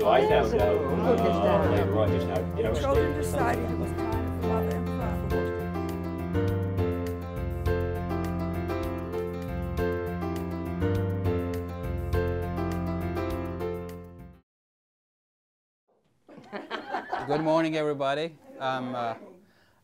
I don't know. Later on, just how, the children decided it was time for mother and father. Good morning, everybody. I'm a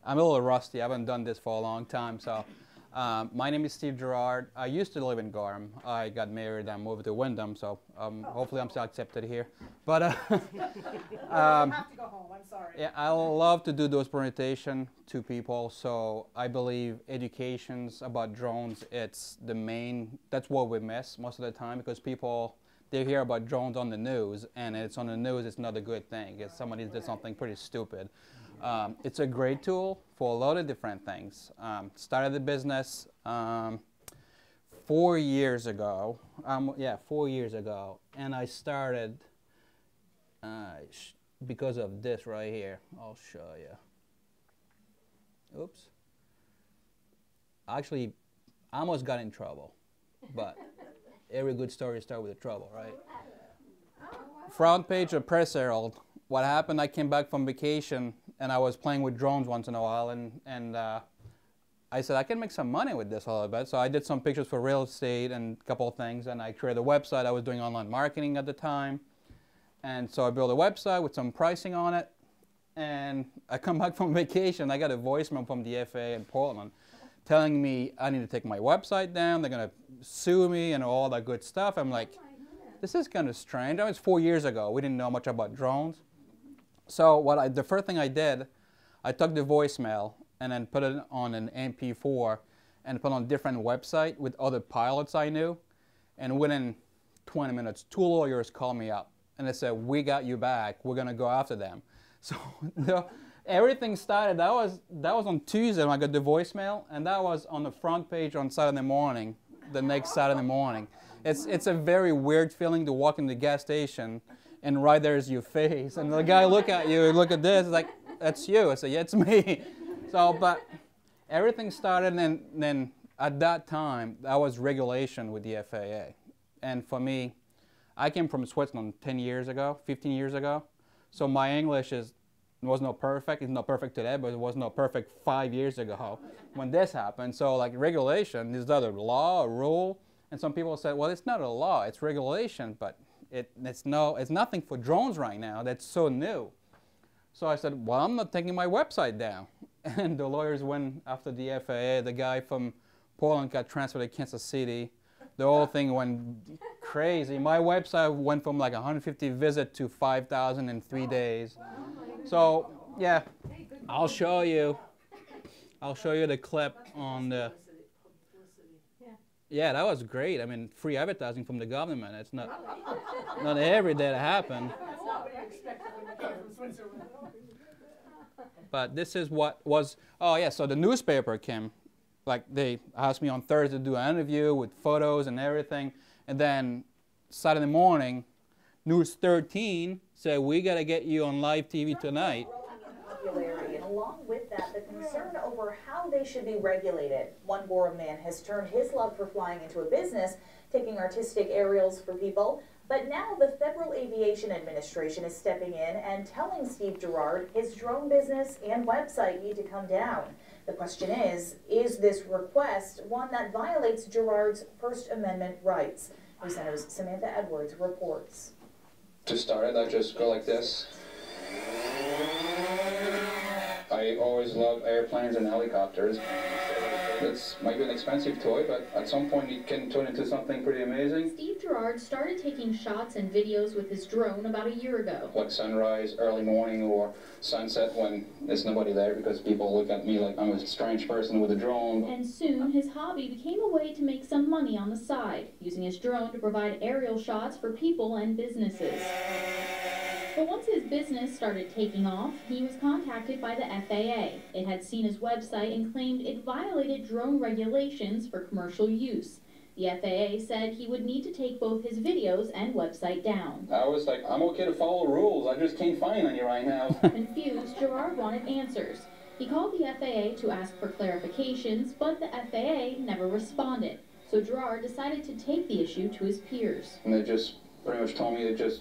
little rusty. I haven't done this for a long time. So, my name is Girard. I used to live in Gorham. I got married and moved to Wyndham. So, hopefully, I'm still accepted here. But I have to go home. I'm sorry. yeah, I love to do those presentations to people. So, I believe educations about drones. It's the main. That's what we miss most of the time because people. They hear about drones on the news, and it's on the news, it's not a good thing. It's somebody did something pretty stupid. It's a great tool for a lot of different things. Started the business 4 years ago. 4 years ago. And I started because of this right here. I'll show you. Oops. Actually, I almost got in trouble, but every good story starts with a trouble, right? Front page of Press Herald. What happened, I came back from vacation and I was playing with drones once in a while and I said, I can make some money with this a little bit. So I did some pictures for real estate and a couple of things and I created a website. I was doing online marketing at the time. And so I built a website with some pricing on it. And I come back from vacation, I got a voicemail from the FAA in Portland telling me I need to take my website down, they're going to sue me and all that good stuff. I'm like, this is kind of strange. That was 4 years ago. We didn't know much about drones. So the first thing I did, I took the voicemail and then put it on an MP4 and put on a different website with other pilots I knew. And within 20 minutes, 2 lawyers called me up and they said, we got you back. We're going to go after them. So everything started, that was on Tuesday when I got the voicemail, and that was on the front page on Saturday morning, the next Saturday morning. It's a very weird feeling to walk in the gas station and right there's your face, and the guy look at you, look at this, like, that's you. I said, yeah, it's me. So, but everything started, and then at that time, that was regulation with the FAA. And for me, I came from Switzerland 10 years ago, 15 years ago, so my English was not perfect. It's not perfect today, but it was not perfect 5 years ago when this happened. So like regulation, is that a law, a rule? And some people said, well, it's not a law, it's regulation, but it's nothing for drones right now. That's so new. So I said, well, I'm not taking my website down. And the lawyers went after the FAA. The guy from Portland got transferred to Kansas City. The whole thing went crazy. My website went from like 150 visits to 5,000 in 3 days. So yeah, I'll show you the clip on the. Yeah, that was great. I mean, free advertising from the government. It's not every day that happened. But this is what was. Oh yeah, so the newspaper came. Like they asked me on Thursday to do an interview with photos and everything, and then Saturday morning, News 13 said we got to get you on live TV tonight. Popularity, and along with that, the concern over how they should be regulated. One Gorham man has turned his love for flying into a business, taking artistic aerials for people. But now the Federal Aviation Administration is stepping in and telling Steve Girard his drone business and website need to come down. The question is this request one that violates Girard's First Amendment rights? News Center's Samantha Edwards reports. To start, I just go like this. I always love airplanes and helicopters. It might be an expensive toy, but at some point it can turn into something pretty amazing. Steve Girard started taking shots and videos with his drone about a year ago. Like sunrise, early morning, or sunset when there's nobody there because people look at me like I'm a strange person with a drone. And soon his hobby became a way to make some money on the side, using his drone to provide aerial shots for people and businesses. But once his business started taking off, he was contacted by the FAA. It had seen his website and claimed it violated drone regulations for commercial use. The FAA said he would need to take both his videos and website down. I was like, I'm okay to follow rules, I just can't find any right now. Confused, Girard wanted answers. He called the FAA to ask for clarifications, but the FAA never responded. So Girard decided to take the issue to his peers. And they just pretty much told me to just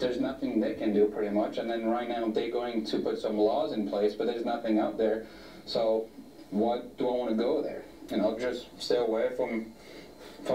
there's nothing they can do pretty much. And then right now they're going to put some laws in place, but there's nothing out there. So what do I want to go there? Just stay away from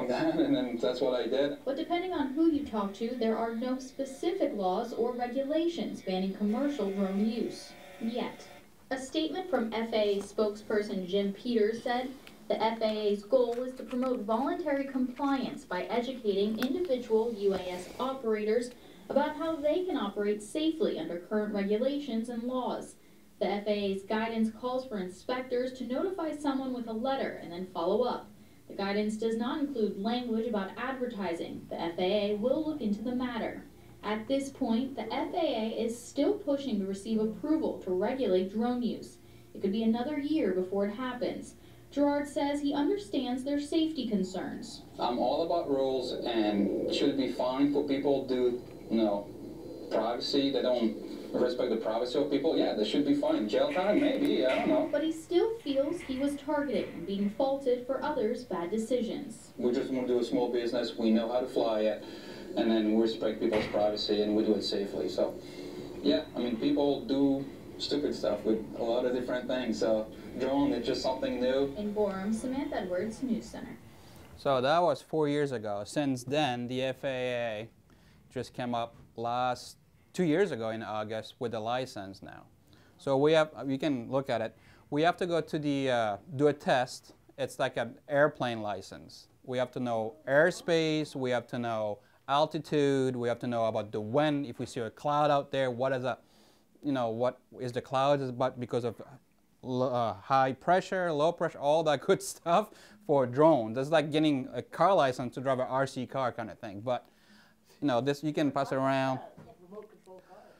that, and then that's what I did. But depending on who you talk to, there are no specific laws or regulations banning commercial drone use. Yet. A statement from FAA spokesperson Jim Peters said the FAA's goal is to promote voluntary compliance by educating individual UAS operators about how they can operate safely under current regulations and laws. The FAA's guidance calls for inspectors to notify someone with a letter and then follow up. The guidance does not include language about advertising. The FAA will look into the matter. At this point, the FAA is still pushing to receive approval to regulate drone use. It could be another year before it happens. Girard says he understands their safety concerns. I'm all about rules, and should it be fine for people to do, privacy? They don't respect the privacy of people? Yeah, they should be fine. Jail time? Maybe, I don't know. But he still feels he was targeted and being faulted for others' bad decisions. We just want to do a small business. We know how to fly it, and then we respect people's privacy, and we do it safely. So, yeah, people do stupid stuff with a lot of different things. So, drone is just something new. In Borum, Samantha Edwards, News Center. So that was 4 years ago. Since then, the FAA just came up 2 years ago in August with a license now. So you can look at it. We have to go to the, do a test. It's like an airplane license. We have to know airspace, we have to know altitude, we have to know about the wind. If we see a cloud out there, what is what is the cloud? Is about because of high pressure, low pressure, all that good stuff for drones. It's like getting a car license to drive an RC car kind of thing. But this you can pass it around.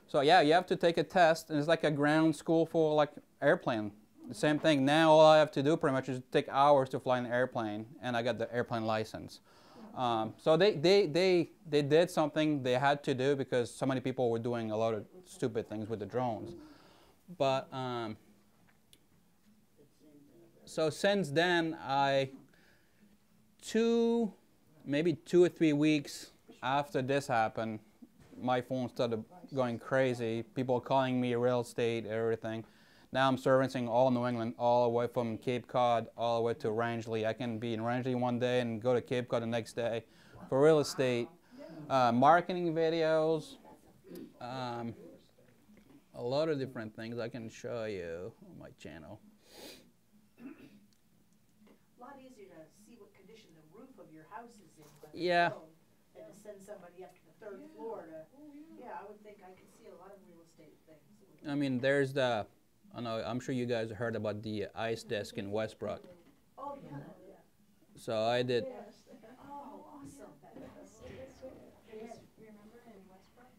So yeah, you have to take a test, and it's like a ground school for like airplane. The same thing. Now all I have to do pretty much is take hours to fly an airplane, and I got the airplane license. So they did something they had to do because so many people were doing a lot of stupid things with the drones. But so since then, maybe 2 or 3 weeks after this happened, my phone started going crazy. People calling me real estate, everything. Now I'm servicing all New England, all the way from Cape Cod all the way to Rangeley. I can be in Rangeley one day and go to Cape Cod the next day for real estate, marketing videos, a lot of different things I can show you on my channel. A lot easier to see what condition the roof of your house is in. Yeah. And to send somebody up to the 3rd floor to, I would think I could see a lot of real estate things. There's the, I'm sure you guys heard about the ice desk in Westbrook. Oh, yeah. So I did. Oh, awesome. Remember in Westbrook?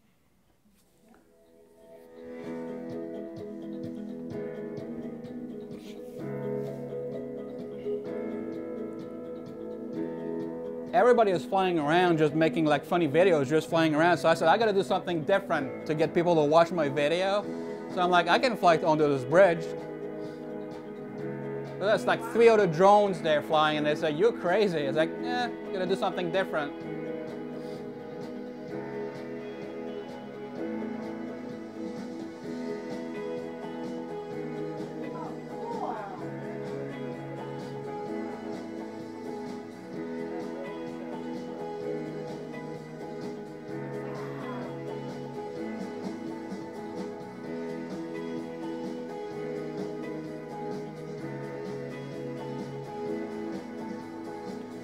Everybody was flying around just making like funny videos, just flying around. So I said, I gotta do something different to get people to watch my video. So I'm like, I can fly onto this bridge. So there's like 3 other drones there flying, and they said, you're crazy. It's like, yeah, gotta do something different.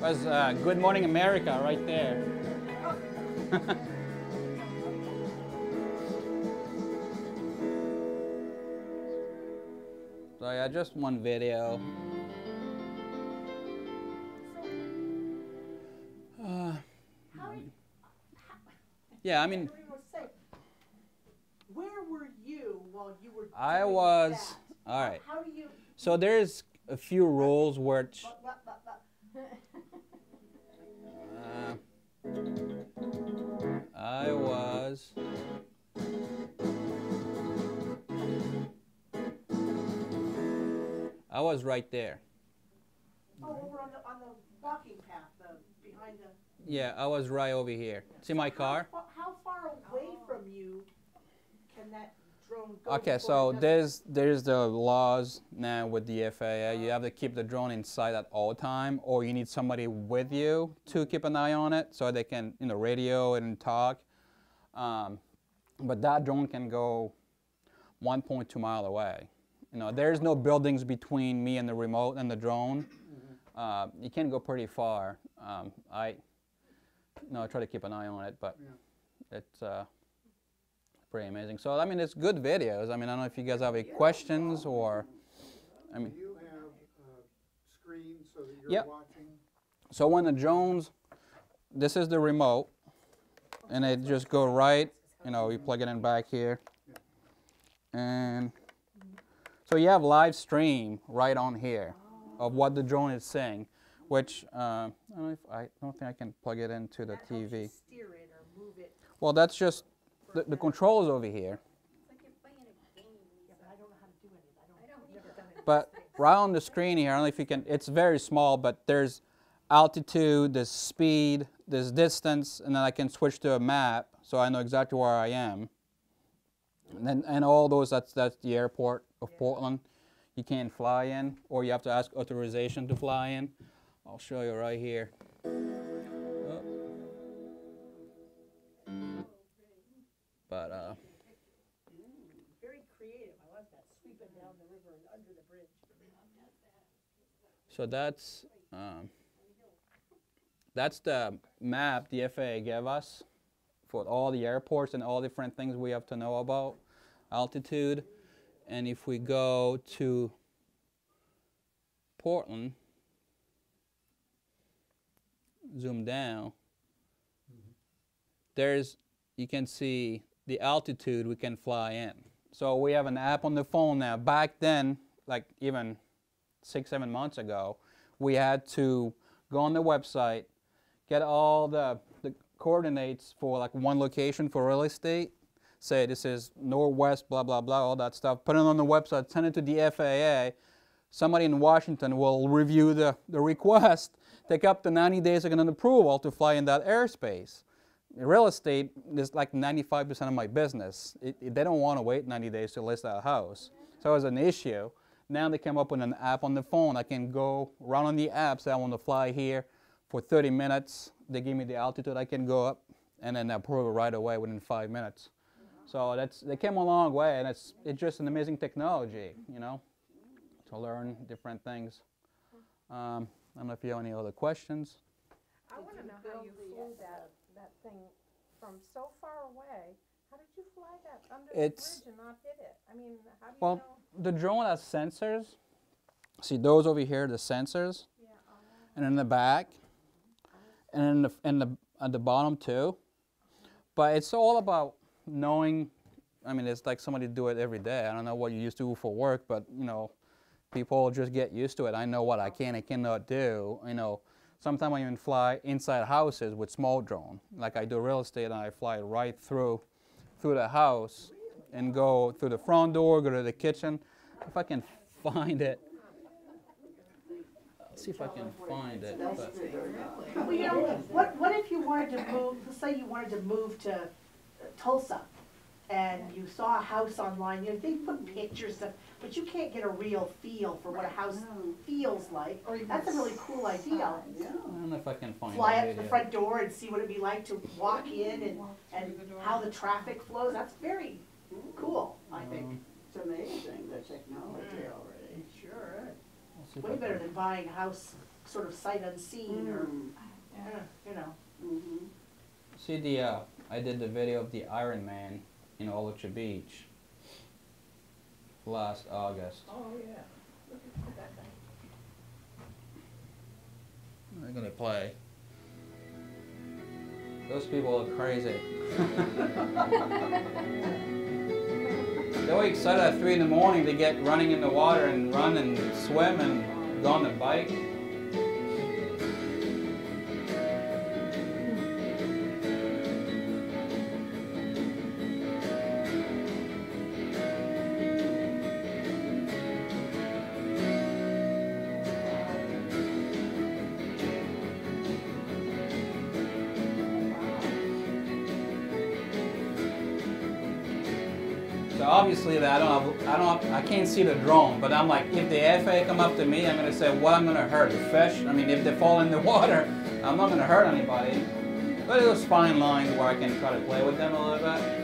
Was Good Morning America right there. So yeah, just one video. Yeah, where were you while you were doing I was, that? all right. How do you... So there's a few rules where I was right there. Oh, over on the walking path, behind the... Yeah, I was right over here. See my car? How far far away from you can that drone go? Okay, before so it doesn't- there's the laws now with the FAA. You have to keep the drone inside at all time, or you need somebody with you to keep an eye on it so they can, you know, radio and talk. But that drone can go 1.2 mile away. You know, there's no buildings between me and the remote and the drone. You can go pretty far. I try to keep an eye on it, but it's pretty amazing. So I mean, it's good videos. I mean, I don't know if you guys have any questions or, I mean. Do you have a screen so that you're Yep. watching? So when the drones, this is the remote, and it just go right. You know, you plug it in back here, and so you have live stream right on here of what the drone is saying, which I don't think I can plug it into the that helps you TV. steer it or move it. Well, that's just the controls over here. Yeah, but I don't know how to do any of that. I've never done it. But right on the screen here, I don't know if you can, it's very small, but there's altitude, there's speed, there's distance, and then I can switch to a map so I know exactly where I am. And all those, that's the airport of Portland. You can't fly in, or you have to ask authorization to fly in. I'll show you right here. Oh. But Very creative. I like that, sweeping down the river and under the bridge. so that's the map the FAA gave us for all the airports and all different things we have to know about altitude. And if we go to Portland, zoom down, you can see the altitude we can fly in. So we have an app on the phone now. Back then, like even 6-7 months ago, we had to go on the website, get all the coordinates for like one location for real estate, say this is northwest, blah, blah, blah, all that stuff, put it on the website, send it to the FAA. Somebody in Washington will review the request, take up to 90 days to get an approval to fly in that airspace. Real estate is like 95% of my business. They don't want to wait 90 days to list that house. So it was an issue. Now they came up with an app on the phone. I can go run on the app, say I want to fly here for 30 minutes. They give me the altitude I can go up, and then approve it right away within 5 minutes. So they came a long way, and it's just an amazing technology, you know, to learn different things. I don't know if you have any other questions. I want to know how you flew that thing from so far away. How did you fly that under the bridge and not hit it? I mean, how do you Well, know? the drone has sensors. See those over here, the sensors, Yeah, and in the back, and at the bottom too. But it's all about knowing. I mean, it's like somebody do it every day. I don't know what you used to do for work, but you know, people just get used to it. I know what I can and cannot do. You know, sometimes I even fly inside houses with small drone. Like I do real estate, and I fly right through the house and go through the front door, go to the kitchen. If I can find it. Let's see if I can find it. But Well, you know, what if you wanted to move, let's say you wanted to move to Tulsa, and you saw a house online, you know, they put pictures of, but you can't get a real feel for what a house feels like. That's a really cool idea. I don't know if I can find Fly the up to the video. front door and see what it'd be like to walk in and how the traffic flows. That's very cool, I think. It's amazing, the technology already. Sure. Let's see if Way I better can- than buying a house sort of sight unseen or, you know. Mm-hmm. See I did the video of the Iron Man in Orchard Beach last August. Oh, yeah. Look at that guy. I'm gonna play. Those people are crazy. They were excited at 3 in the morning to get running in the water and run and swim and go on the bike. So obviously I can't see the drone, but I'm like, if the FAA come up to me, I'm gonna say, what I'm gonna hurt? The fish? I mean, if they fall in the water, I'm not gonna hurt anybody. But it was fine lines where I can try to play with them a little bit.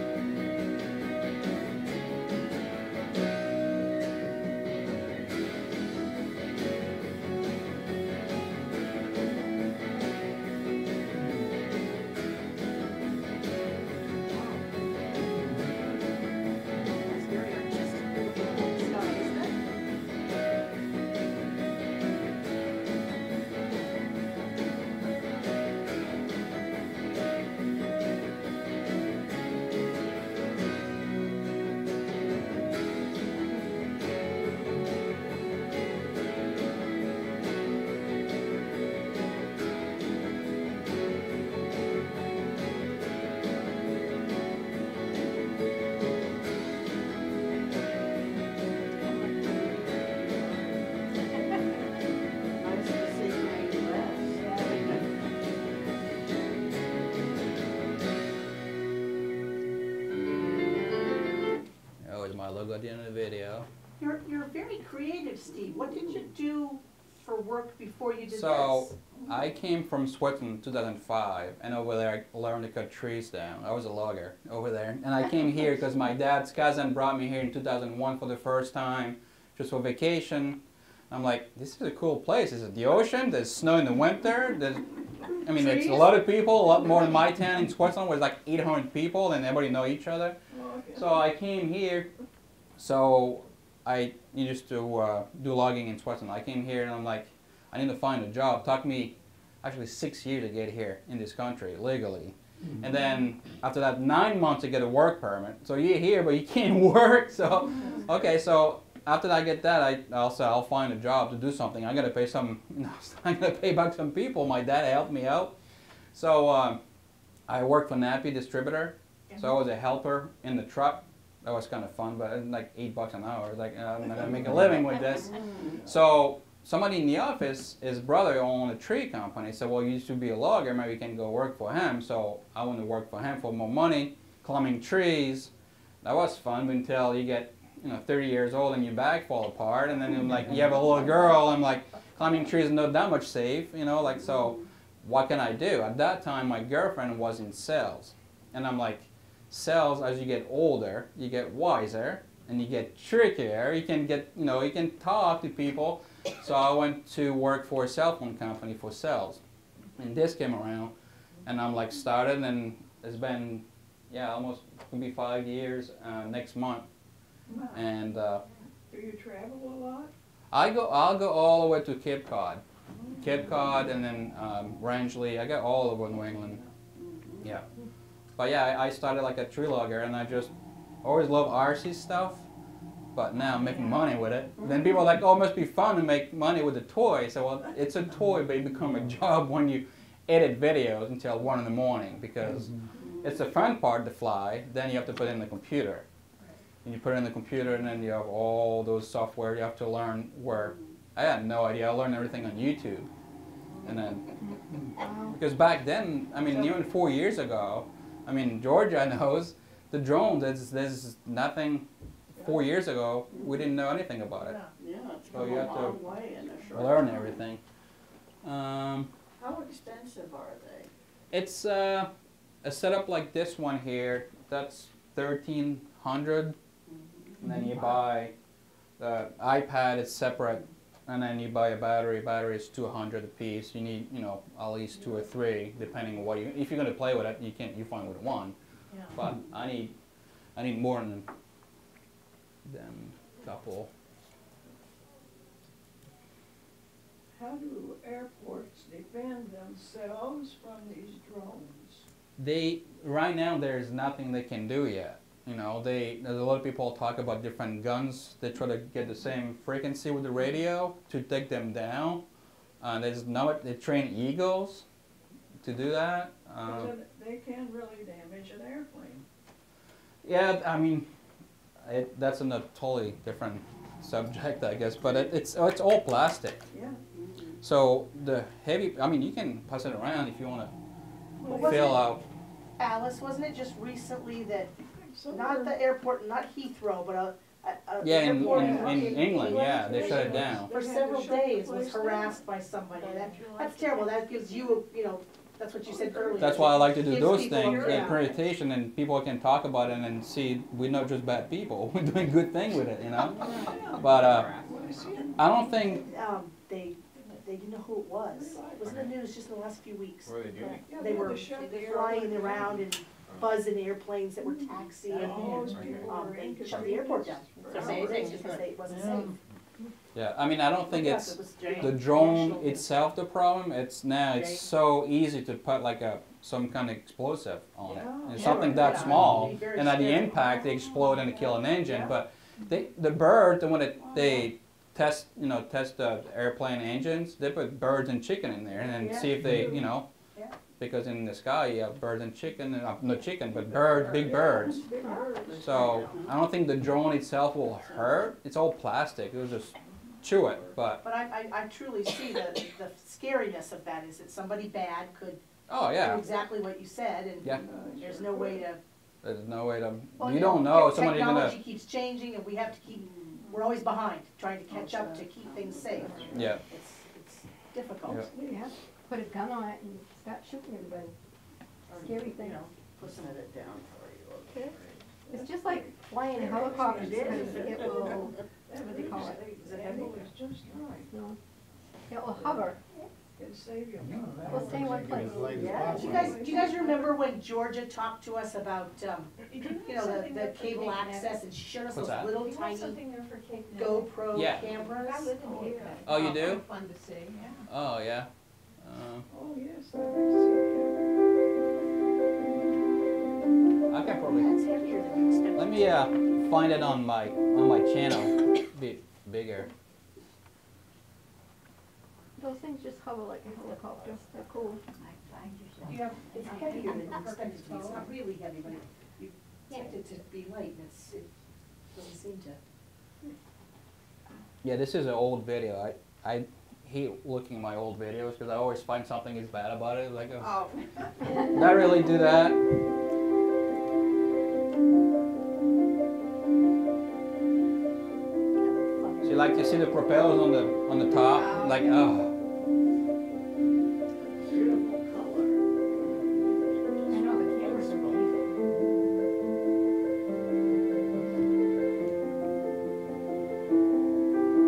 Nice to see green grass. That was my logo at the end of the video. You're very creative, Steve. What did you do for work before you did So this? I came from Switzerland in 2005, and over there I learned to cut trees down. I was a logger over there, and I came here because my dad's cousin brought me here in 2001 for the first time, just for vacation. I'm like, this is a cool place. This is the ocean. There's snow in the winter. I mean, it's a lot of people, a lot more than my town in Switzerland, where it's like 800 people, and everybody know each other. So I came here. So I used to do logging in Switzerland. I came here and I'm like, I need to find a job. It took me actually 6 years to get here in this country legally. And then after that, 9 months to get a work permit. So you're here, but you can't work. So, okay, so after I get that, I'll find a job to do something. I gotta pay I'm gonna pay back some people. My dad helped me out. So I worked for Nappy Distributor. So I was a helper in the truck. That was kind of fun, but it was like $8 an hour. Like, I'm not gonna make a living with this. So somebody in the office, his brother owned a tree company. Said, well, you used to be a logger, maybe you can go work for him. So I went to work for him for more money, climbing trees. That was fun until you get 30 years old and your back fall apart, and then I'm like, you have a little girl. I'm like, climbing trees is not that much safe, like, so what can I do? At that time, my girlfriend was in sales, and I'm like, sales, as you get older, you get wiser, and you get trickier. You can get, you can talk to people. So I went to work for a cell phone company for sales, and this came around, and I'm like, started, and it's been, almost gonna be 5 years next month. Wow. And Do you travel a lot? I'll go all the way to Cape Cod, and then Rangeley. I got all over New England. Yeah, but yeah, I started like a tree logger, and I just always love RC stuff. But now I'm making money with it. Then people are like, oh, it must be fun to make money with a toy. So well, it's a toy, but it becomes a job when you edit videos until 1 in the morning, because it's the fun part to fly. Then you have to put it in the computer. And you put it in the computer, and then you have all those software you have to learn. Where I had no idea. I learned everything on YouTube, and then because back then, I mean, even 4 years ago, I mean, Georgia knows the drones. There's nothing. 4 years ago, we didn't know anything about it. Yeah, it's So come you a have to long way in a short learn time. everything. How expensive are they? It's a setup like this one here. That's $1,300, and then you buy the iPad. It's separate, and then you buy a battery. Battery is $200 a piece. You need, at least 2 or 3, depending on what you. If you're gonna play with it, you find with one. Yeah. But I need more than a couple. How do airports defend themselves from these drones? Right now there's nothing they can do yet. There's a lot of people talk about different guns. They try to get the same frequency with the radio to take them down. They train eagles to do that. But they can really damage an airplane. Yeah, I mean, that's a totally different subject, I guess. But it's all plastic. Yeah. So the heavy, I mean, you can pass it around if you want to Well, fill out. Alice, wasn't it just recently that not the airport, not Heathrow, but a Yeah, in airport England, yeah, they shut it down. for several days was harassed by somebody. That's terrible. That gives you, you know, that's what you said earlier. That's why I like to do Gives those people things, a- that presentation, and people can talk about it and see we're not just bad people. We're doing good thing with it, you know. But I don't think. They didn't know who it was. It was in the news just in the last few weeks. What are they doing? Yeah, They were had to shut the flying airport around down. and buzzing airplanes that were taxiing, All those people were they inconvenienced shut the airport down. for For hours. days because it wasn't safe. Yeah, I mean, I don't think Yes, it's it was the drone itself the problem. It's now it's Right. so easy to put like some kind of explosive on it. Yeah. It's Yeah. something that Yeah. small, It'd be very and at the scary. impact they explode and kill an engine. Yeah. But the bird, when they test the airplane engines, they put birds and chicken in there and then Yeah. see if they Yeah. because in the sky you have birds and chicken, not chicken, but birds, big birds. Big birds. So I don't think the drone itself will hurt. It's all plastic. It will just chew it. But But I truly see the scariness of that is that somebody bad could oh do yeah, exactly what you said, and yeah. there's no way to. There's no way to. Well, You don't know. Somebody Technology gonna. keeps changing, and we have to keep. We're always behind, trying to catch up to keep things safe. Yeah. It's difficult. Yeah. Yeah, put a gun on it and start shooting everybody. Scary You thing. know, listen at it down for you. It's just like flying helicopters, because it will, what do they call it? The angle is just right. No. It will hover. It'll save you. We'll stay in one place. Yeah, do you guys remember when Georgia talked to us about, you know, the cable access, and she showed us What's those that? little tiny there for Cape GoPro Yeah. cameras? Oh, you do? Fun to see, yeah. Oh yeah. Oh, yes, I've seen I can probably. That's heavier than you expected. Let me find it on my channel. Be bigger. Those things just hover like a helicopter. They're cool. Yeah, it's heavier than you expected to be. It's not really heavy, but you expect it to be light, and it doesn't seem to. Yeah, this is an old video. I hate looking at my old videos because I always find something is bad about it. Like, oh, did I really do that? So you like to see the propellers on the top, like oh. beautiful color. I know the cameras are amazing.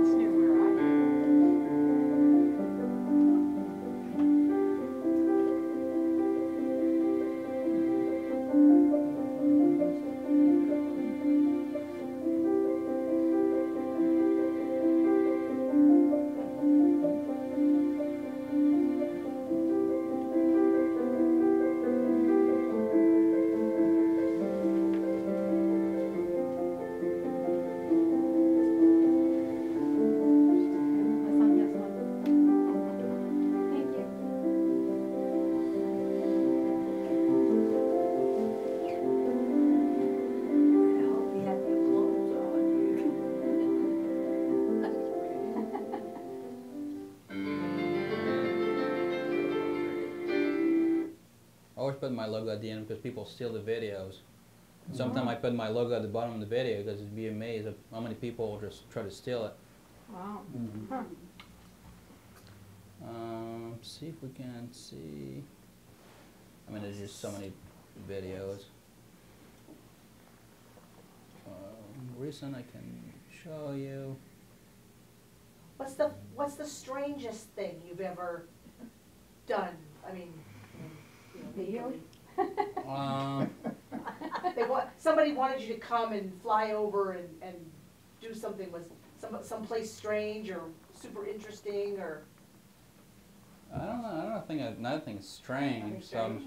It's near where I am. My son has one. Thank you. I hope you have your clothes on. I always put my logo at the end because people steal the videos. Sometimes I put my logo at the bottom of the video because you'd be amazed at how many people will just try to steal it. Wow. Huh. See if we can see. I mean, there's just so many videos. Recent I can show you. What's the strangest thing you've ever done? I mean, Video? somebody wanted you to come and fly over and do something with someplace strange or super interesting, or I don't think nothing strange. Nothing strange?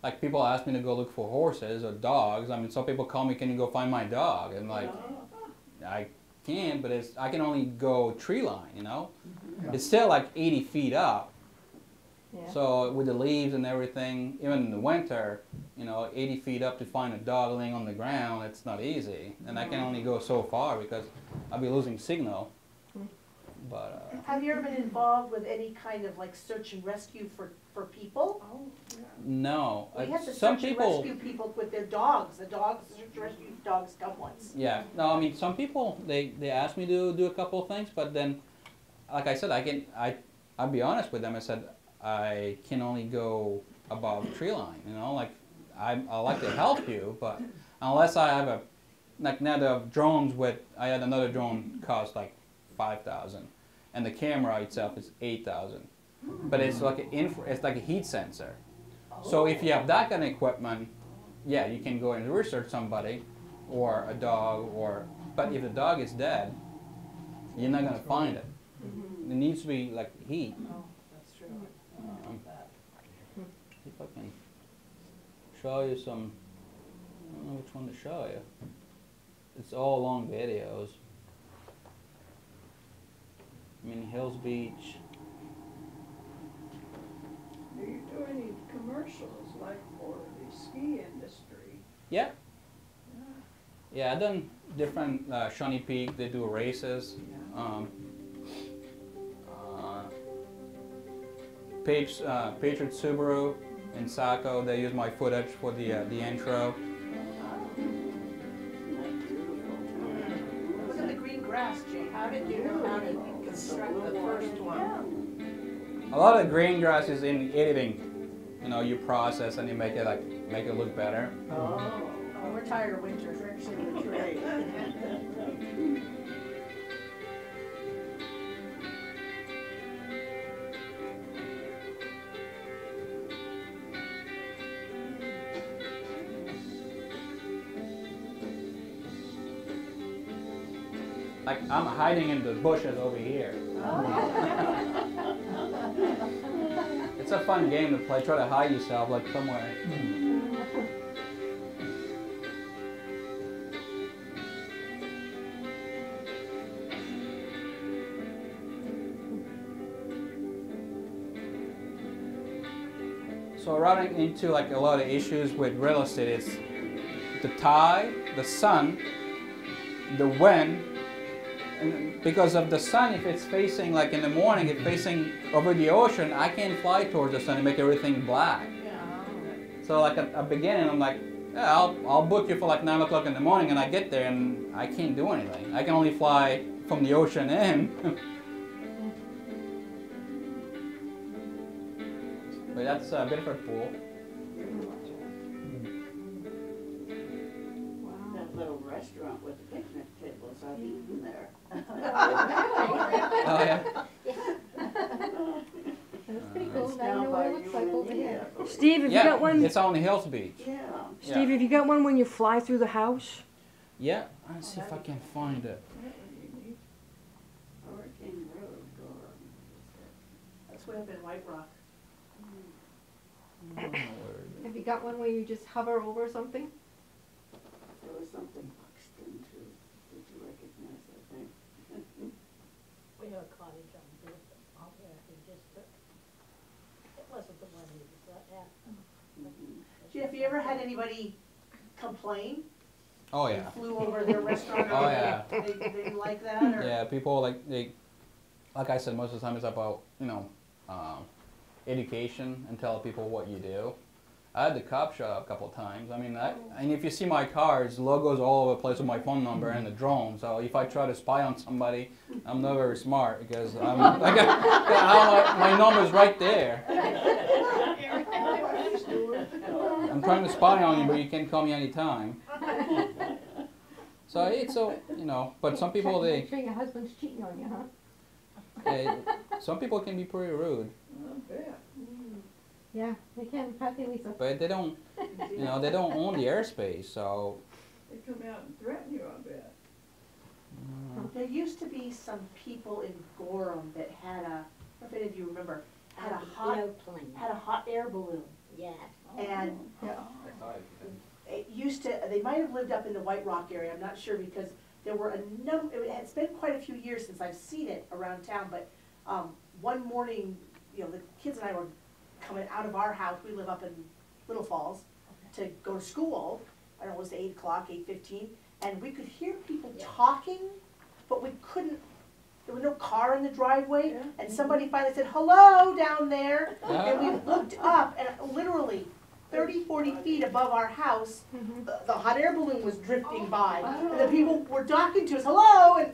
Like people ask me to go look for horses or dogs. I mean, some people call me, "Can you go find my dog?" And like, I can, but I can only go tree line. You know, it's still like 80 feet up. Yeah. So with the leaves and everything, even in the winter, 80 feet up to find a dog laying on the ground, it's not easy. And I can only go so far because I'll be losing signal. But Have you ever been involved with any kind of like search and rescue for people? Oh, yeah. no. We had to Some search and people, rescue people with their dogs. The dogs, search and rescue dogs come once. yeah. No, I mean, some people they ask me to do a couple of things, but then, like I said, I'll be honest with them. I said I can only go above tree line. You know, like I like to help you, but unless I have a like now the drones with I had another drone cost like 5,000, and the camera itself is 8,000. But it's like it's like a heat sensor. So if you have that kind of equipment, yeah, you can go and research somebody, or a dog, or. But if the dog is dead, you're not gonna find it. It needs to be like heat. Oh, that's true. See if I can show you some. I don't know which one to show you. It's all long videos. I mean, Hills Beach. Do you do any commercials like for the ski industry? Yeah. Yeah, I've done different Shawnee Peak. They do races. Patriot Subaru in Saco. They use my footage for the intro. Look at the green grass, Jane. How did you know how to construct the first one? A lot of green grass is in editing. You know, you process and you make it look better. Oh, We're tired of winter. tricks in the trade. Like I'm hiding in the bushes over here. It's a fun game to play. Try to hide yourself like somewhere. So running into like a lot of issues with real estate is the tide, the sun, the wind. And because of the sun, if it's facing, like in the morning, it's facing over the ocean, I can't fly towards the sun and make everything black. So like at the beginning, I'm like, yeah, I'll book you for like 9 o'clock in the morning, and I get there and I can't do anything. I can only fly from the ocean in. But that's Bedford Pool. That little restaurant with the picnic tables, I've eaten there. Oh yeah. That's pretty cool. It's Now you down know by what it looks you like and over me, here. I believe. Steve, have you Yeah, got one? it's on the Hills Beach. Yeah. Steve, have you got one when you fly through the house? Yeah, let's see if I can find it. That would be neat. Hurricane Road, Girard. That's way up in White Rock. Have you got one where you just hover over something? There was something Buxton too. Did you recognize that name? We have a cottage on Griffin, out there in district. It wasn't the one he was at. Gee, have you ever had anybody complain? Oh They yeah. flew over their restaurant, or Oh, yeah. they didn't like that, or? Yeah, people like I said, most of the time it's about, education and tell people what you do. I had the cop show up a couple of times. I mean, and if you see my cards, logos all over the place with my phone number and the drone. So if I try to spy on somebody, I'm not very smart because my number's right there. I'm trying to spy on you, but you can call me anytime. So but some people Make sure your husband's cheating on you, huh? some people can be pretty rude. I bet. Yeah, they can. Happy Lisa. But they don't, they don't own the airspace, so. They come out and threaten you, I bet. There used to be some people in Gorham that had a, I don't know if any of you remember, had a hot air balloon. Yeah. And it used to, they might have lived up in the White Rock area, I'm not sure, because there were a number, it's been quite a few years since I've seen it around town, but one morning, the kids and I were coming out of our house, we live up in Little Falls, to go to school. I don't know, it was 8 o'clock, 8:15, and we could hear people talking, but we couldn't there was no car in the driveway, and somebody finally said, hello, down there, and we looked up, and literally 30, 40 feet above our house, the hot air balloon was drifting by, and the people were talking to us, hello, and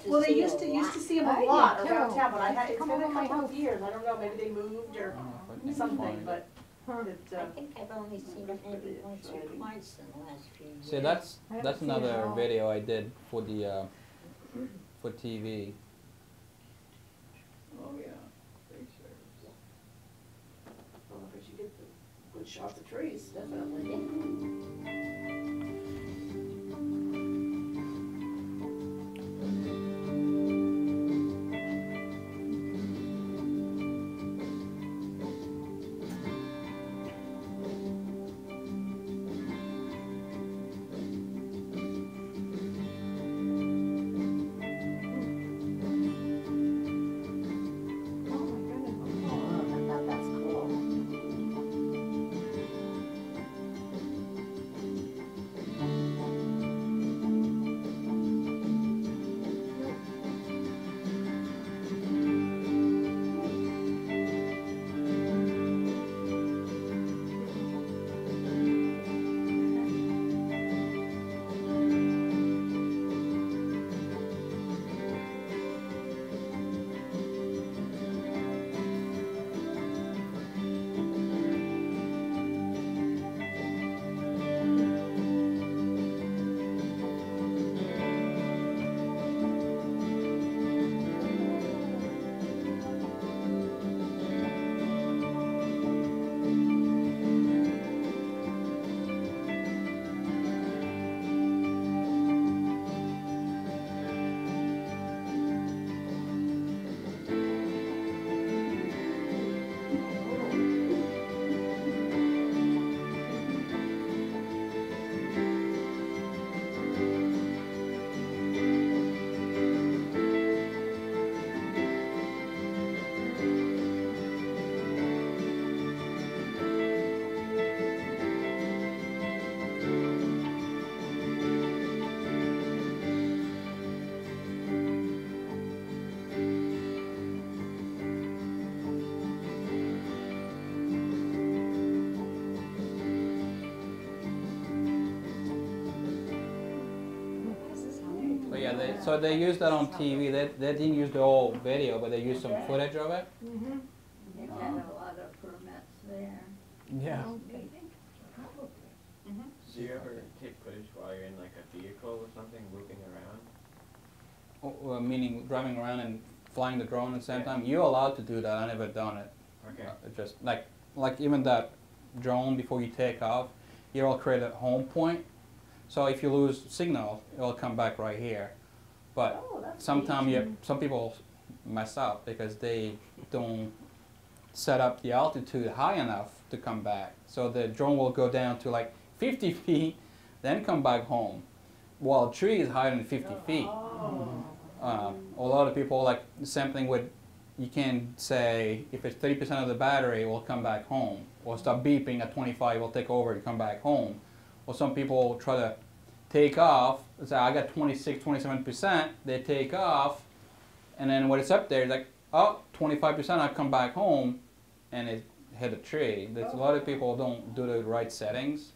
well, they used to see them a lot around town, but it's been a couple of years. I don't know, maybe they moved or something, but I think I've only seen it maybe once or twice in the last few years. See, that's another video I did for the for TV. Oh, yeah, tree service. well, but you get the good shots of trees, definitely. I thought that's cool. But yeah, so they used that on TV. They didn't use the whole video, but they used some footage of it. They've had a lot of permits there. Yeah. Do you ever take footage while you're in like a vehicle or something, moving around? Meaning driving around and flying the drone at the same time. You're allowed to do that. I never done it. Okay. Just like even that drone before you take off, you'll create a home point. So if you lose signal, it'll come back right here. But sometimes some people mess up because they don't set up the altitude high enough to come back. So the drone will go down to like 50 feet, then come back home. While a tree is higher than 50 feet. A lot of people like the same thing with, you can say if it's 30% of the battery, it will come back home. Or stop beeping at 25, it will take over to come back home. Or some people try to take off, say I got 26, 27%, they take off, and then when it's up there, it's like, oh, 25%, I come back home, and it hit a tree. There's a lot of people don't do the right settings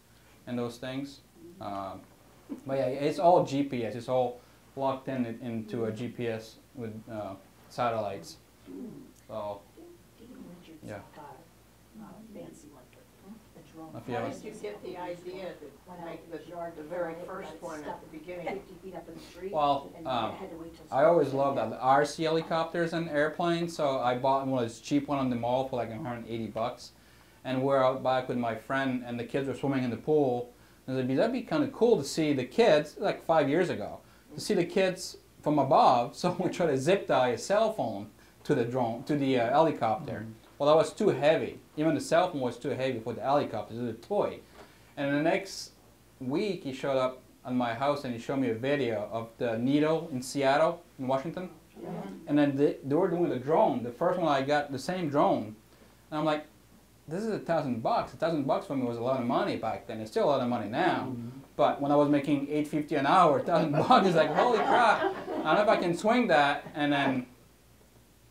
and those things. But yeah, it's all GPS, it's all locked into a GPS with satellites. So, yeah. If you How have did you get the idea to make the very first one at the beginning? Well, I always loved that. The RC helicopters and airplanes, so I bought one of those cheap one on the mall for like 180 bucks. And we're out back with my friend, and the kids were swimming in the pool. And that'd be kind of cool to see the kids, like 5 years ago, to see the kids from above. So we tried to zip tie a cell phone to the drone, to the helicopter. Well, that was too heavy. Even the cell phone was too heavy for the helicopter. It was a toy. And the next week, he showed up at my house and he showed me a video of the Needle in Seattle, in Washington. Yeah. And then they were doing the drone. The first one I got, the same drone. And I'm like, this is $1,000. $1,000 for me was a lot of money back then. It's still a lot of money now. But when I was making $8.50 an hour, $1,000, it's like, holy crap. I don't know if I can swing that. And then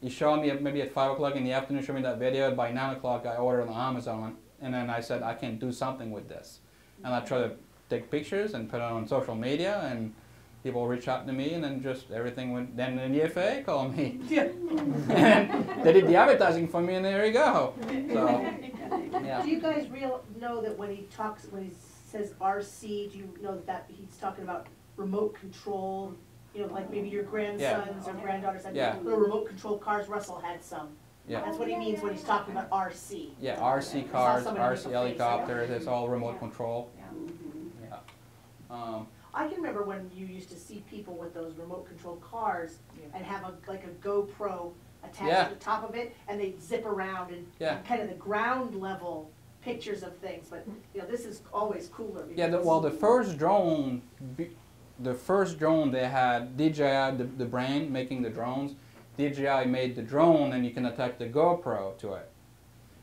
he showed me maybe at 5 o'clock in the afternoon, showed me that video. By 9 o'clock, I ordered on Amazon. And then I said, I can do something with this. And I try to take pictures and put it on social media. And people reach out to me. And then just everything went. Then the FAA called me. Yeah. And they did the advertising for me. And there you go. So, yeah. Do you guys know that when he says RC, do you know that he's talking about remote control? You know, like maybe your grandsons or granddaughters had little remote control cars. Russell had some. Yeah. That's what he means when he's talking about RC. Yeah, RC cars, RC helicopters, it's all remote control. Yeah. I can remember when you used to see people with those remote control cars and have like a GoPro attached to the top of it, and they'd zip around and kind of the ground level pictures of things. But you know, this is always cooler. Yeah, the first drone they had, DJI, the brand making the drones, DJI made the drone and you can attach the GoPro to it.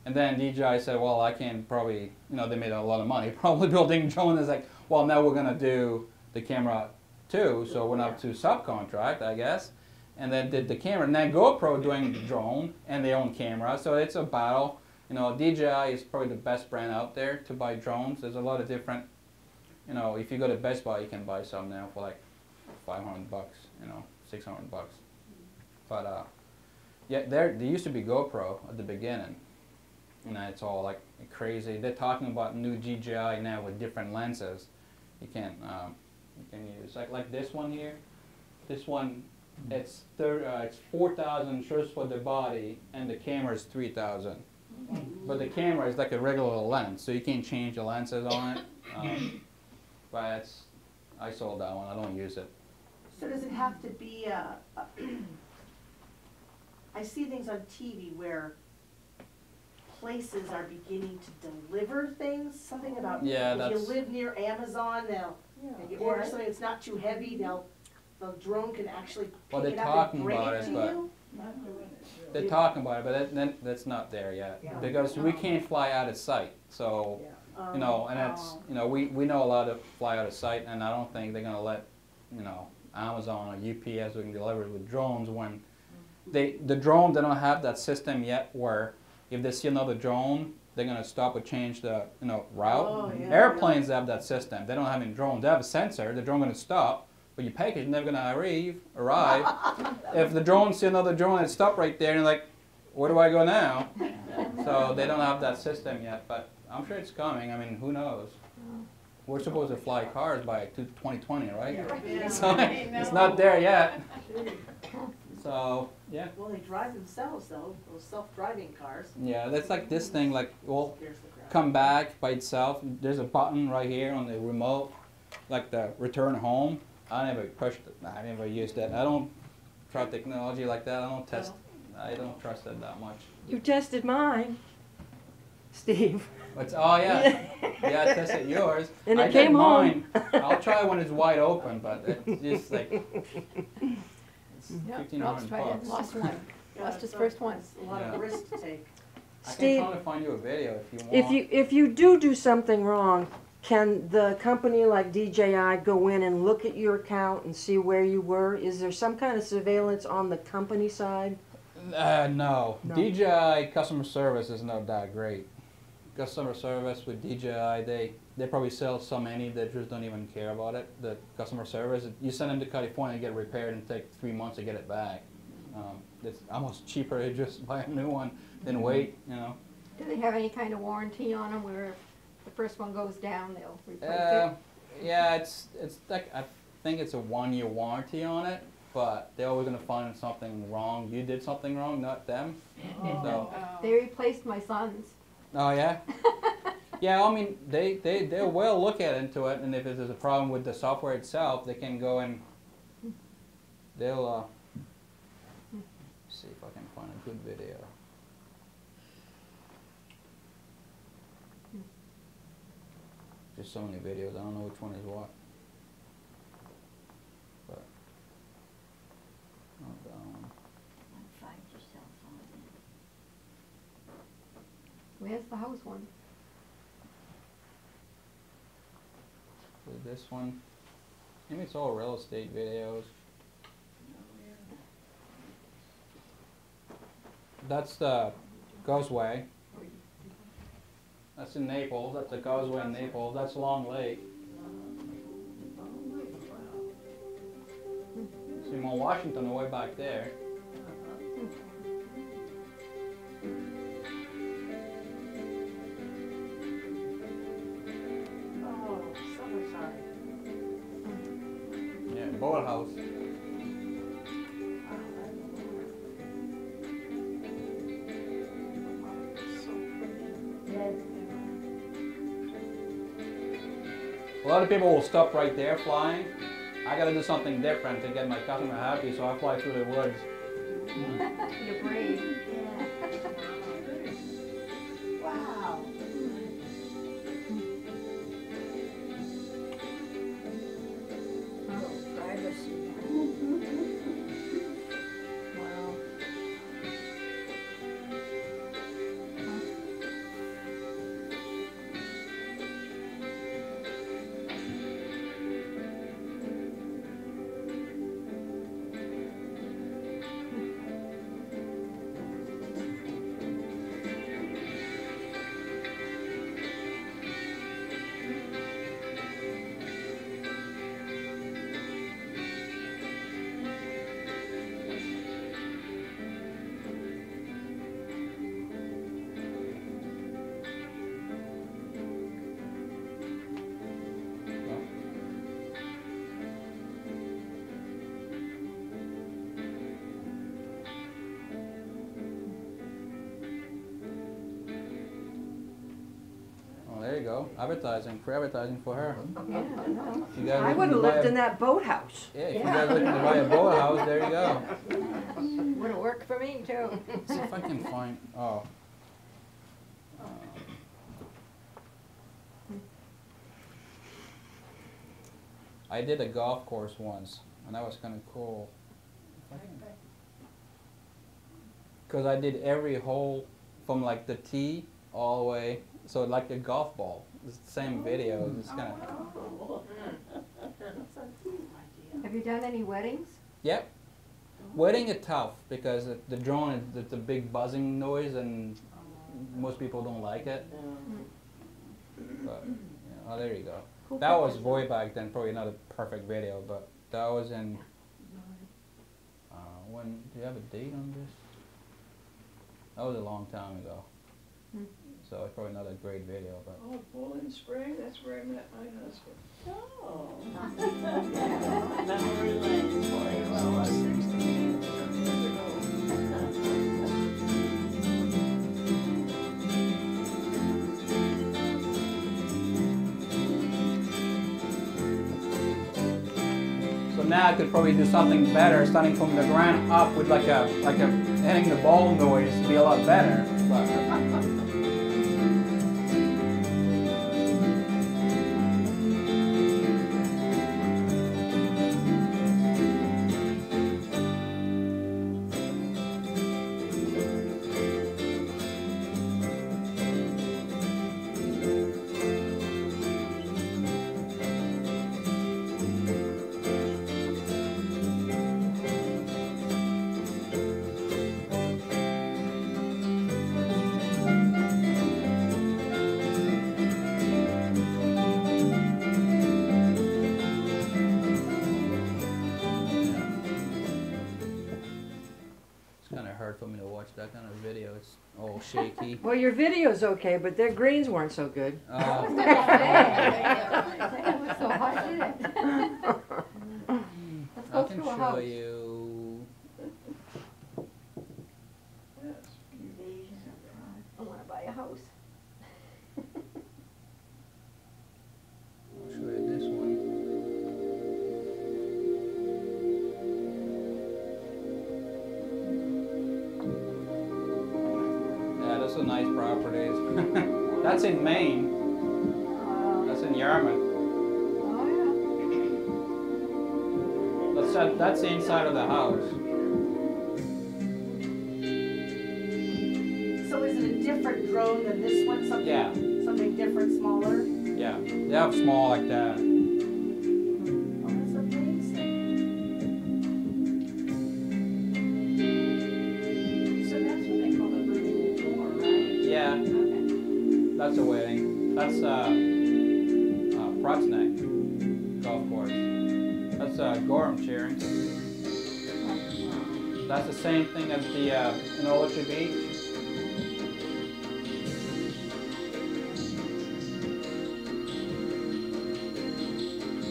And then DJI said, well, I can probably, you know, they made a lot of money probably building drones. It's like, well, now we're going to do the camera too, so we're not to subcontract, I guess. And then did the camera, and then GoPro doing the drone and their own camera, so it's a battle. You know, DJI is probably the best brand out there to buy drones. There's a lot of different, you know, if you go to Best Buy, you can buy some now for like $500, you know, $600. But yeah, there used to be GoPro at the beginning. You know, it's all like crazy. They're talking about new DJI now with different lenses. You can use like this one here. This one, it's 4,000 just for the body, and the camera is 3,000. But the camera is like a regular lens, so you can change the lenses on it. But I sold that one. I don't use it. So does it have to be I see things on TV where places are beginning to deliver things, something about if you live near Amazon, if you order something that's not too heavy, the drone can actually pick it up and bring it to you? They're talking about it, but that's not there yet, because we can't fly out of sight. So, you know, and that's, you know, we know a lot of fly out of sight, and I don't think they're going to let, you know, Amazon or UPS can deliver with drones when the drone, they don't have that system yet where if they see another drone, they're going to stop or change the, you know, route. Airplanes have that system. They don't have any drones. They have a sensor. The drone going to stop, but your package is never going to arrive. If the drone see another drone, it stop right there, and you're like, where do I go now? So they don't have that system yet, but I'm sure it's coming. I mean, who knows? We're supposed to fly cars by 2020, right? So it's not there yet. So, yeah. Well, they drive themselves, though, those self-driving cars. Yeah, that's like this thing, like, will come back by itself. There's a button right here on the remote, like the return home. I never pushed it. I never used it. I don't try technology like that. I don't trust it that much. You tested mine, Steve. Oh, yeah. Yeah, I tested yours. And I it came mine. home. I'll try when it's wide open, but it's just like... $1,500. Lost one. Lost his first one. A lot of risk to take. I Steve, can try to find you a video if you want. If you do something wrong, can the company like DJI go in and look at your account and see where you were? Is there some kind of surveillance on the company side? No. DJI customer service is not that great. Customer service with DJI, they probably sell so many that just don't even care about it. The customer service, you send them to California to get repaired and take 3 months to get it back. It's almost cheaper to just buy a new one than wait, you know. Do they have any kind of warranty on them where if the first one goes down, they'll replace it? Yeah, it's like, I think it's a 1-year warranty on it, but they're always going to find something wrong. You did something wrong, not them. So. They replaced my son's. Oh, yeah? Yeah, I mean, they will look into it, and if there's a problem with the software itself, they can go and they'll see if I can find a good video. There's so many videos, I don't know which one is what. But not that one. Find yourself on it. Where's the house one? So this one, maybe it's all real estate videos. That's the causeway. That's in Naples. That's the causeway in Naples. That's Long Lake. See Mount Washington way back there. Oh, summertime. Yeah, boathouse. A lot of people will stop right there flying. I gotta do something different to get my customer happy, so I fly through the woods. You're brave. Wow. Privacy. Wow. There you go. Advertising, free advertising for her. Yeah, no. You guys I looking would to have buy lived a- in that boathouse. Yeah, if you guys looking to buy a boathouse, there you go. Would have worked for me too. See if I can find. Oh. I did a golf course once, and that was kind of cool. Because I did every hole from like the tee all the way, so like a golf ball. It's the same video. It's kind of. Have you done any weddings? Yep. Wedding is tough because the drone is it's a big buzzing noise and most people don't like it. But oh, there you go. That was way back then. Probably not a perfect video, but that was in. When do you have a date on this? That was a long time ago. So it's probably not a great video, but. Oh, Poland Spring, that's where I met my husband. Oh. Memory lane for you. Well, 16 years ago. So now I could probably do something better, starting from the ground up with like a hitting the ball noise, be a lot better. But hard for me to watch that kind of video. It's all shaky. Well, your video's okay, but their greens weren't so good. It was so hot, didn't it? Let's I go can through a show house. you. I want to buy a house. I'll show you this one. Yeah, those are nice properties. That's in Maine. That's in Yarmouth. Oh, That's the inside of the house. So is it a different drone than this one? Something, Yeah. something different, smaller? Yeah, they have small like that. That's a wedding. That's Protsneck golf course. That's Gorham cheering. That's the same thing as the in Orchard Beach.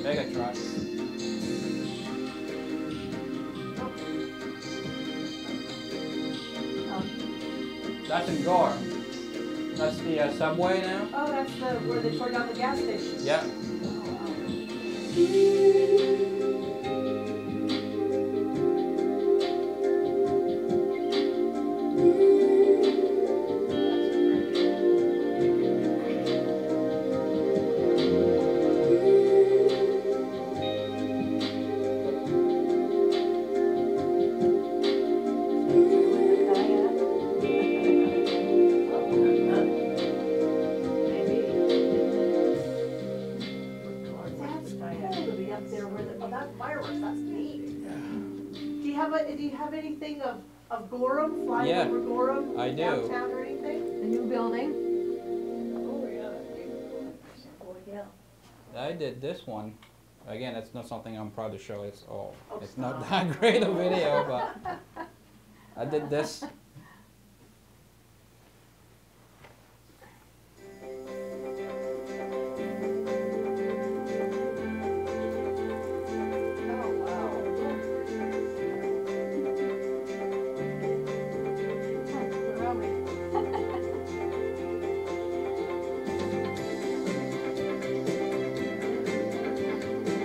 Mega trucks. That's in Gorham. That's the subway now? Oh, that's where they tore down the gas station. Yeah. Do you have anything of Gorham, flying over Gorham? I do. Downtown or anything? The new building? Oh, yeah. Oh, yeah. I did this one. Again, it's not something I'm proud to show. It's it's not stop. that great a video, but I did this.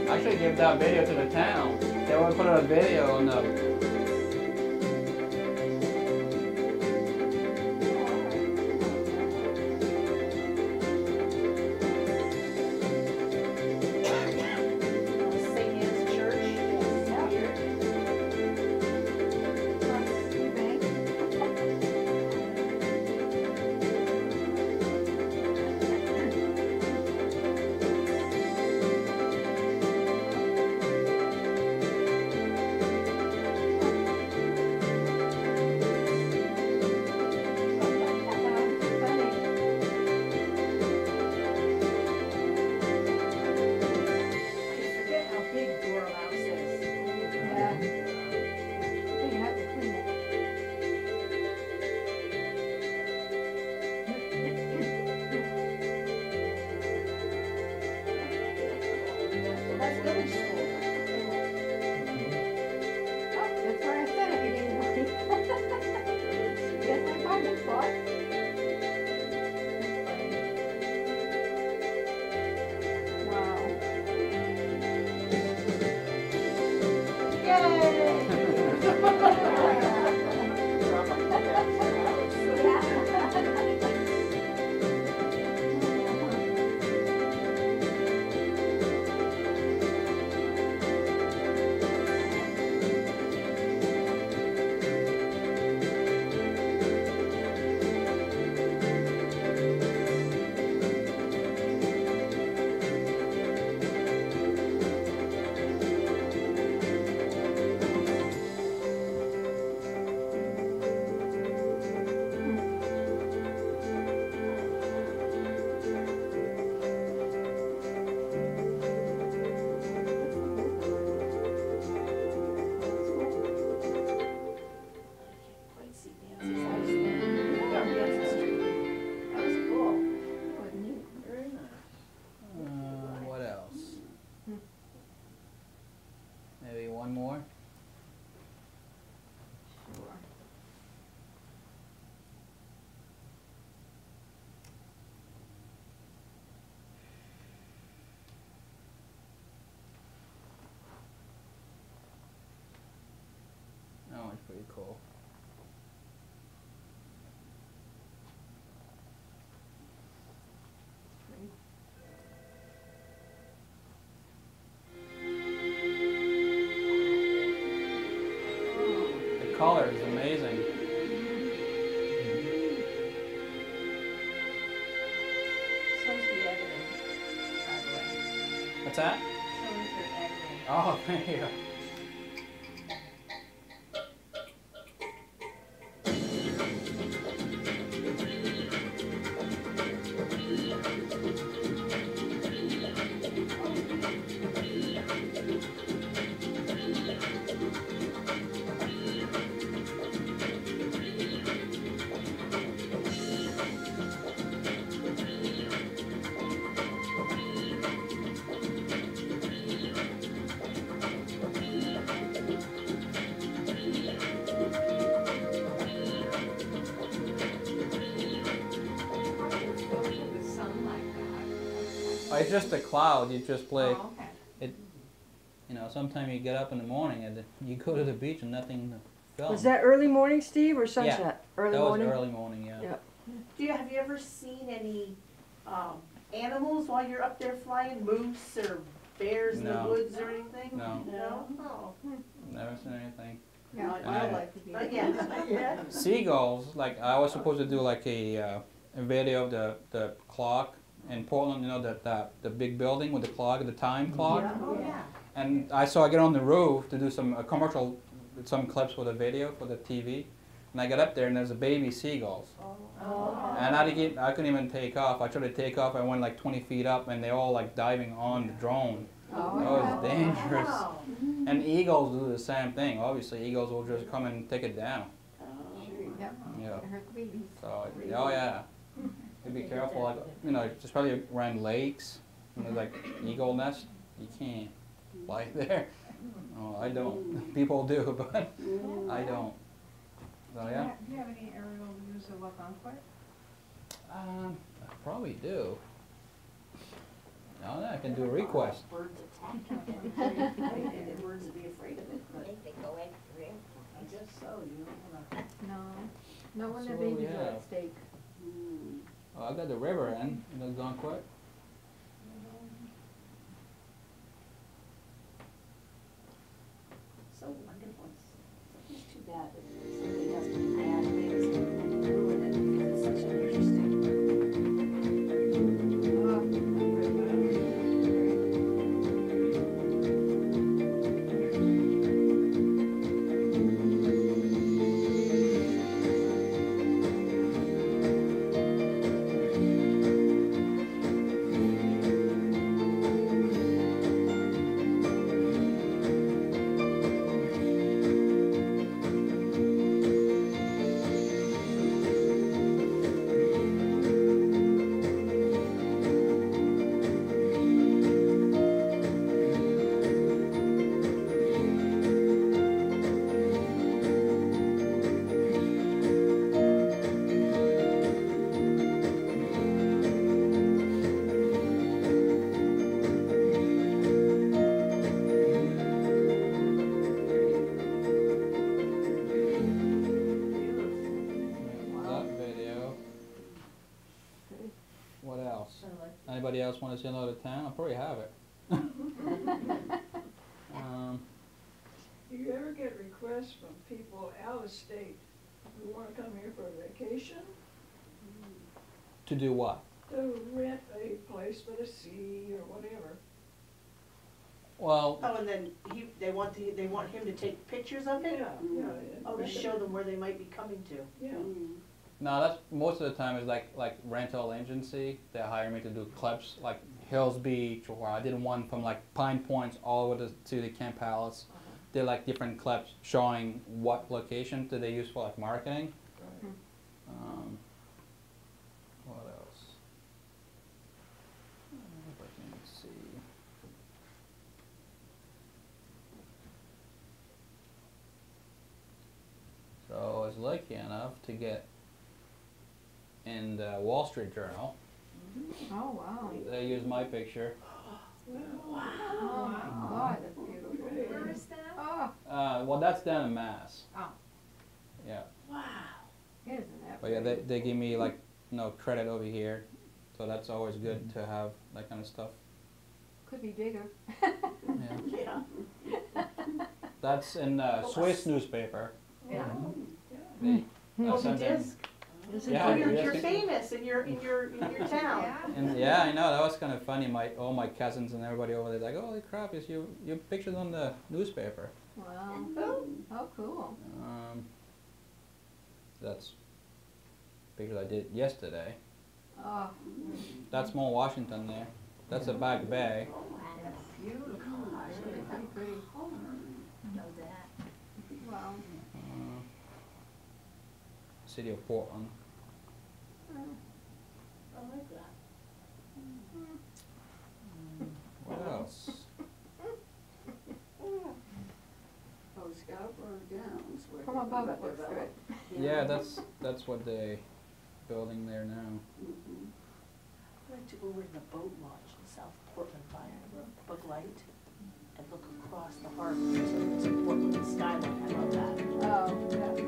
I should give that video to the town. They want to put a video on the. St. Anne's Church. What else? Maybe one more? That one's pretty cool. The color is amazing. So's the editing, by the way. What's that? So is your editing. Oh, thank you. It's just a cloud. You just play. Oh, okay. It. You know, sometimes you get up in the morning and you go to the beach and nothing to film. Was that early morning, Steve, or sunset? Early that morning? was early morning, yeah. Yeah. Have you ever seen any animals while you're up there flying? Moose or bears in the No. woods or anything? No. No? Oh. Never seen anything. Yeah. Not yet. Seagulls, like I was supposed to do like a video of the clock in Portland, you know, the big building with the clock, the time clock. Yeah. Oh, yeah. And I get on the roof to do some commercial, some clips for the video for the TV. And I got up there and there's a baby seagulls. Oh. And I couldn't even take off. I tried to take off, I went like 20 feet up and they all like diving on the drone. Oh, It was dangerous. Wow. And eagles do the same thing. Obviously, eagles will just come and take it down. Yep. Yeah. Hurt the babies. So, oh yeah. You be careful, like, you know, especially around lakes, when there's like eagle nest, you can't fly there. Oh, I don't. People do, but I don't. So yeah. Do you have any aerial views of Algonquin? I probably do. No, I can do a request. Birds attack you. And birds would be afraid of it, but They go extreme. I guess so, you don't wanna. No. No, when the So, babies are yeah. at stake. Oh, I got the river in Algonquin. So wonderful. It's too bad that somebody has to add things and ruin it because it's such an interesting. Anybody else want to see another town? I'll probably have it. Do you ever get requests from people out of state who want to come here for a vacation? To do what? To rent a place by the sea or whatever. Well, Oh, and then they want him to take pictures of it? Yeah, yeah. Oh, to show them where they might be coming to. Yeah. no, that's most of the time is like rental agency. They hire me to do clips like Hills Beach, or I did one from like Pine Points all the way to the Camp Palace. They're like different clips showing what location do they use for like marketing. What else? If I can see. So I was lucky enough to get in the Wall Street Journal. Oh, wow. They used my picture. Oh, my God, that's beautiful. Where is that? Oh, Well, that's down in Mass. Oh. Yeah. Wow. isn't that But yeah, pretty? they give me like credit over here, so that's always good to have that kind of stuff. Could be bigger. Yeah. Yeah. That's in Swiss newspaper. Yeah. They, Oh, send the them- disc? Yeah, Oh, you're the disc- famous in your town. And yeah, I know that was kind of funny. All my cousins and everybody over there like, holy crap, is you pictured on the newspaper. Wow. Oh. Oh, cool. That's pictures I did yesterday. Oh, That's Mount Washington there. That's a Back Bay. that's beautiful. Pretty, pretty. Know that. Wow. City of Portland. I like that. What else? Oh, Scarborough Downs. where From they above got it looks good. developed. Yeah, that's what they building there now. like to go over to the boat launch in South Portland by Book Light and look across the harbor to Portland skyline. I love that. Oh, yeah.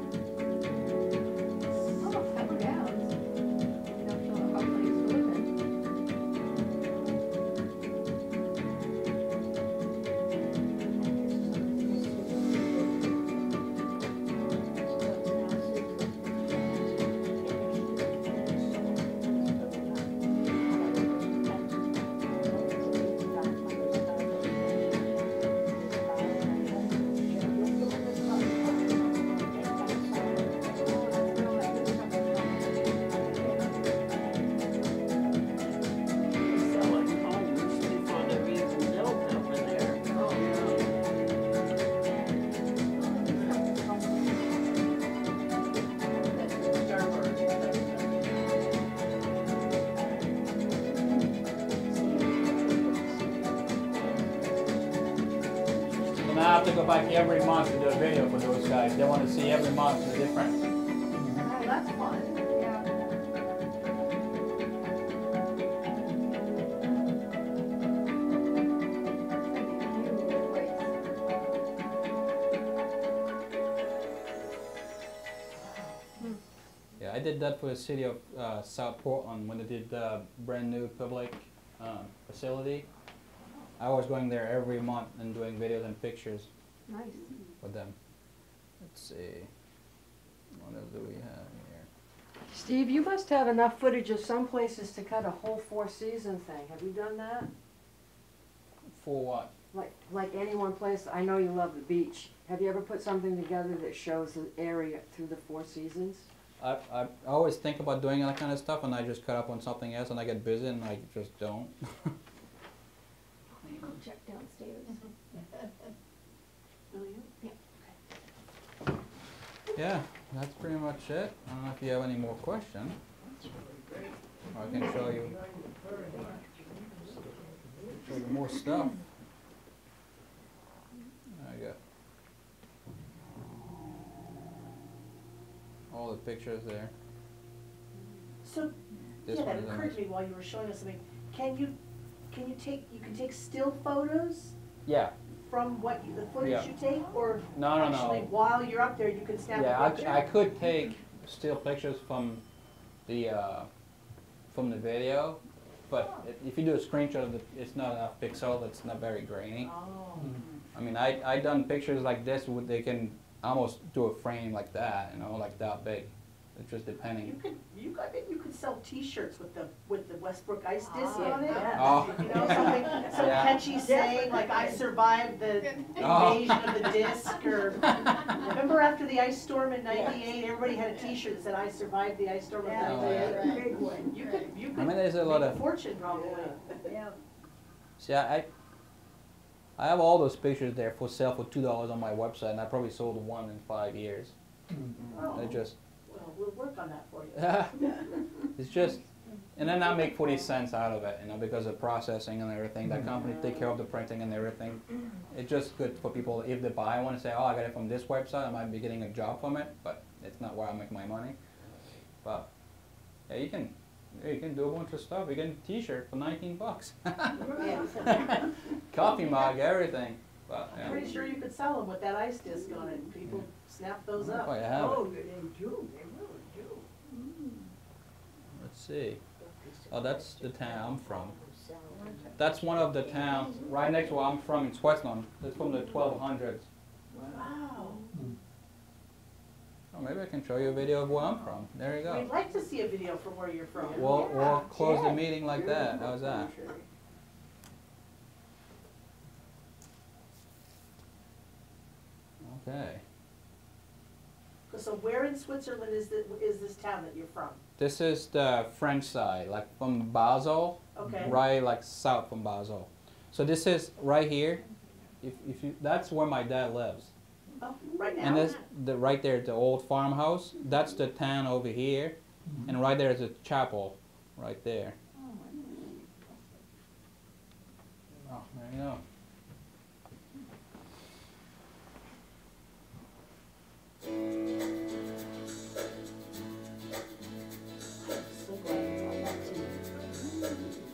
Oh, settle down. You don't feel a hard place to live in. Selling homes before they're even built over there. Oh, So now I have to go back every month to do a video for those guys. They want to see every month the difference. Oh, that's fun. Yeah. Yeah, I did that for the city of South Portland when they did the brand new public facility. I was going there every month and doing videos and pictures Nice. for them. Let's see. What else do we have here? Steve, you must have enough footage of some places to cut a whole 4-season thing. Have you done that? For what? Like any one place, I know you love the beach. Have you ever put something together that shows the area through the 4 seasons? I always think about doing that kind of stuff and I just cut up on something else and I get busy and I just don't. I'm gonna go check downstairs. Will you? Yeah. Yeah, that's pretty much it. I don't know if you have any more questions. Or I can show you more stuff. There you go. All the pictures there. So, This yeah, one that is occurred to me while you were showing us something. Can you take still photos Yeah. from the footage Yeah. you take, or No, no, actually no. while you're up there you can snap Yeah, a picture? I could take still pictures from the video, but if you do a screenshot of it, it's not enough pixel. It's not very grainy. Oh. I mean, I done pictures like this. They can almost do a frame like that, you know, like that big. It's just depending. I bet you could sell T-shirts with the Westbrook ice disc Ah, on it. yes. Oh. You know, something some Yeah. catchy saying like "I survived the Oh. invasion of the disc," or remember after the ice storm in '98, everybody had a T-shirt that said "I survived the ice storm of Yeah, '98." Oh, yeah. Big one. You could I mean, there's a lot make of. a fortune probably. Yeah. See, I have all those pictures there for sale for $2 on my website, and I probably sold one in 5 years. Oh. It just. Well, we'll work on that for you. It's just, and then I make 40 cents out of it, you know, because of processing and everything. That company take care of the printing and everything. It's just good for people if they buy one and say, oh, I got it from this website. I might be getting a job from it, but it's not where I make my money. But yeah, you can do a bunch of stuff. You get a T-shirt for $19. Coffee mug, everything. But I'm pretty sure you could sell them with that ice disc on it. People snap those up. Oh, you have it. they do, they really do. Let's see. Oh, that's the town I'm from. That's one of the towns right next to where I'm from in Switzerland. That's from the 1200s. Wow. Oh, maybe I can show you a video of where I'm from. There you go. We'd like to see a video from where you're from. We'll close the meeting like that. How's that? Okay. So where in Switzerland is this town that you're from? This is the French side, like from Basel, Okay. right, like south from Basel. So this is right here. If you, that's where my dad lives. Oh, right now? And this, right there, the old farmhouse. That's the town over here, and right there is a chapel, right there. Oh, there you go. So glad you brought that to me.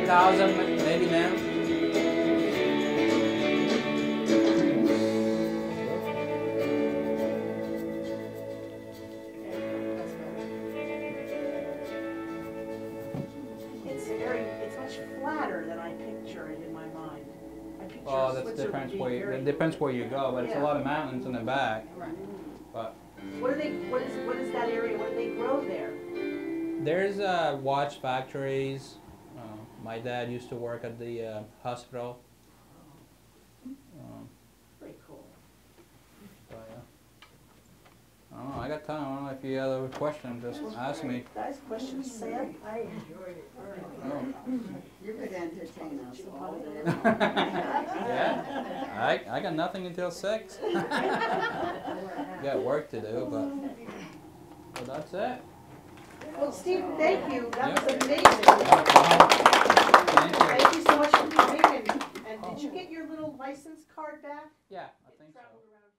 8,000 maybe now. It's much flatter than I picture it in my mind. I picture Well, that Switzerland depends being where you, very- it depends where you go, but it's a Yeah. lot of mountains in the back. Right. But What is that area, what do they grow there? there's watch factories. My dad used to work at the hospital. Pretty cool. So, yeah. I don't know, I got time. I don't know if you have a question, just ask me. Guys, questions, Sam? I enjoyed it. Oh. You could entertain us all day. Yeah, I got nothing until 6. Got work to do, but that's it. Well, Steve, thank you, that Yeah. was amazing. Thank you. Thank you so much for coming, and did you get your little license card back? Yeah, I think so. Traveled around